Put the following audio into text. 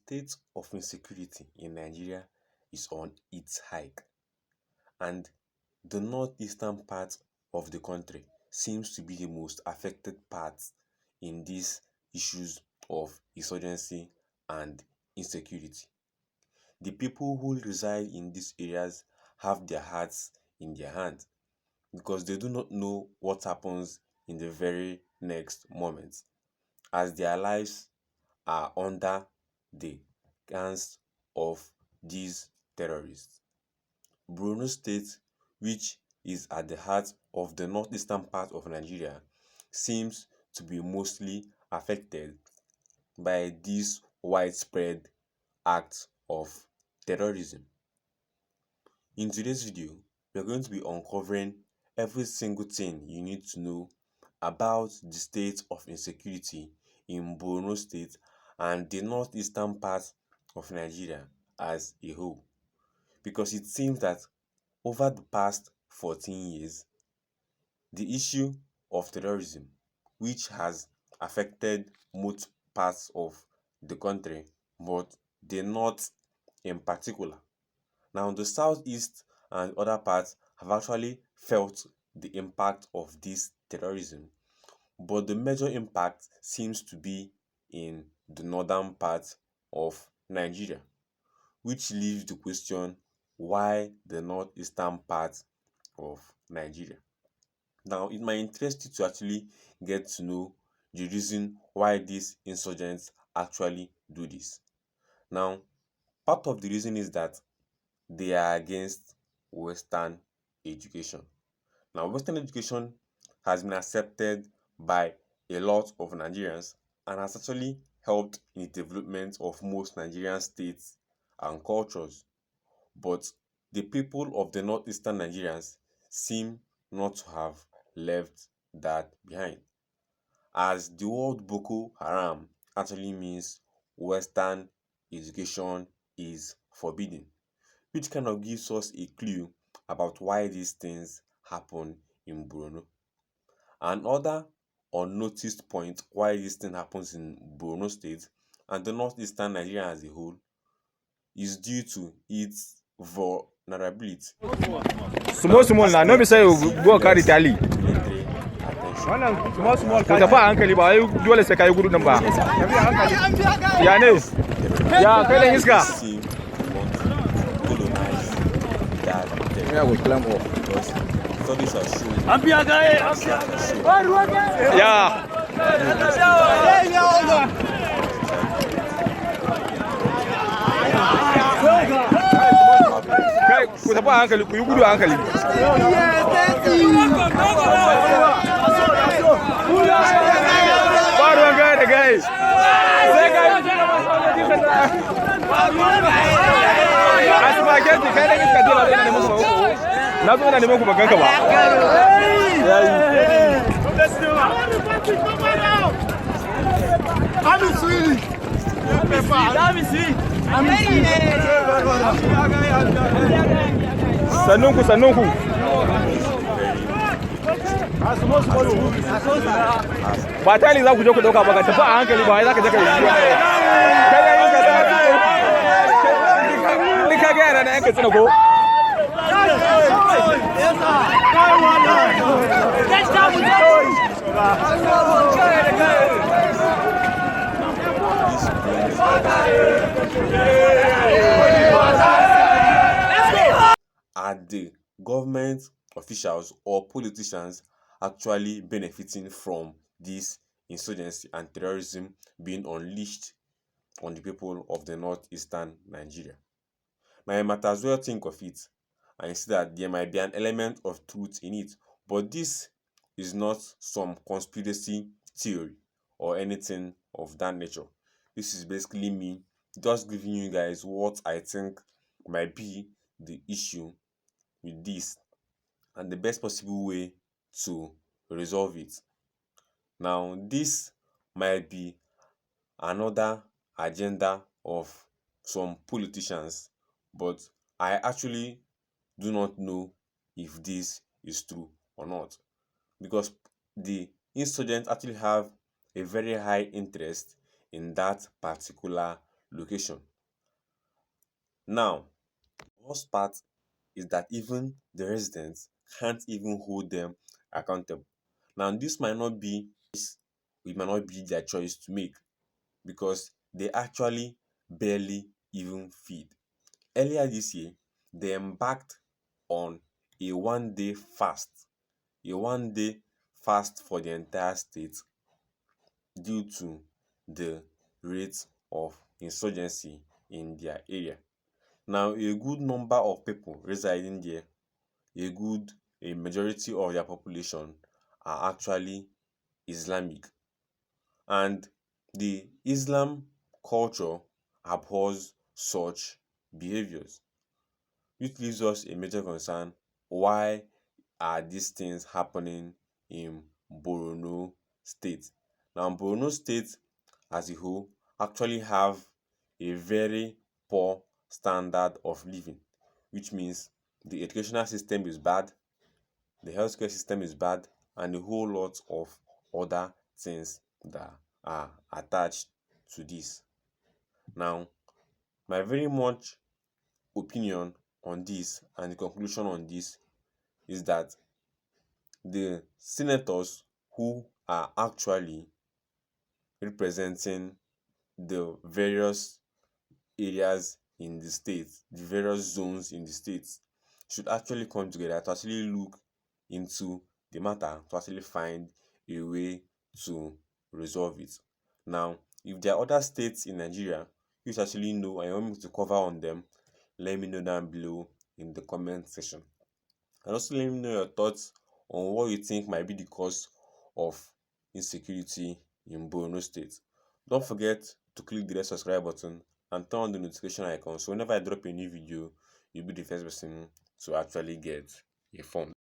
state of insecurity in Nigeria is on its hike, and the northeastern part of the country seems to be the most affected part in these issues of insurgency and insecurity. The people who reside in these areas have their hearts in their hands because they do not know what happens in the very next moment, as their lives are under the hands of these terrorists. Borno State, which is at the heart of the northeastern part of Nigeria, seems to be mostly affected by these widespread acts of terrorism. In today's video, we are going to be uncovering every single thing you need to know about the state of insecurity in Borno State and the northeastern part of Nigeria as a whole. Because it seems that over the past 14 years, the issue of terrorism, which has affected most parts of the country, but the north in particular. Now, the southeast and other parts have actually felt the impact of this terrorism, but the major impact seems to be in the northern part of Nigeria, which leaves the question, why the northeastern part of Nigeria? Now, it might interest you to actually get to know the reason why these insurgents actually do this. Now, part of the reason is that they are against Western education. Now, Western education has been accepted by a lot of Nigerians and has actually helped in the development of most Nigerian states and cultures. But the people of the northeastern Nigerians seem not to have left that behind, as the word Boko Haram actually means Western education is forbidden, which kind of gives us a clue about why these things happen in Borno. Another unnoticed point why this thing happens in Borno State and the northeastern Nigeria as a whole is due to its vulnerability. Small now, no be say you go carry tally. Military attention. Small. Ku tafi a hankali ba ai dole sai kai gudu nan ba. Ya ne? Ya kai dan iska. Seem to want to colonize that territory. Ya go climb up. Because studies have shown Ya. Kai ku tafi a hankali, ku yi gudu a hankali. Ba ruwan gaya da gaya. Sai ka yi a spaghetti kai dan iska dole ne musu ba. Na zo ina neman ku baganka ba. Sannunku. Ba tali za ku je ku dauka ba, ka tafi a hankali ba, za ka je ka yi. Kai da yin ka da ni ka ga yana da yanka tsina ko? Are the government officials or politicians actually benefiting from this insurgency and terrorism being unleashed on the people of the northeastern Nigeria? Now, you might as well think of it and see that there might be an element of truth in it, but this is not some conspiracy theory or anything of that nature. This is basically me just giving you guys what I think might be the issue with this and the best possible way to resolve it. Now, this might be another agenda of some politicians, but I actually do not know if this is true or not, because the insurgents actually have a very high interest in that particular location. Now, the worst part is that even the residents can't even hold them accountable. Now, it might not be their choice to make because they actually barely even feed. Earlier this year, they embarked on a one day fast for the entire state due to the rate of insurgency in their area. Now, a good number of people residing there, a majority of their population are actually Islamic, and the Islam culture abhors such behaviors, which leaves us a major concern. Why are these things happening in Borno State? Now, Borno State as a whole actually have a very poor standard of living, which means the educational system is bad, the healthcare system is bad, and a whole lot of other things that are attached to this. Now, my very much opinion on this and the conclusion on this is that the senators who are actually representing the various areas in the state, the various zones in the state, should actually come together to actually look into the matter to actually find a way to resolve it. Now, if there are other states in Nigeria which actually know and you want me to cover on them, let me know down below in the comment section. And also let me know your thoughts on what you think might be the cause of insecurity in Borno State. Don't forget to click the red subscribe button and turn on the notification icon so whenever I drop a new video, you'll be the first person to actually get informed.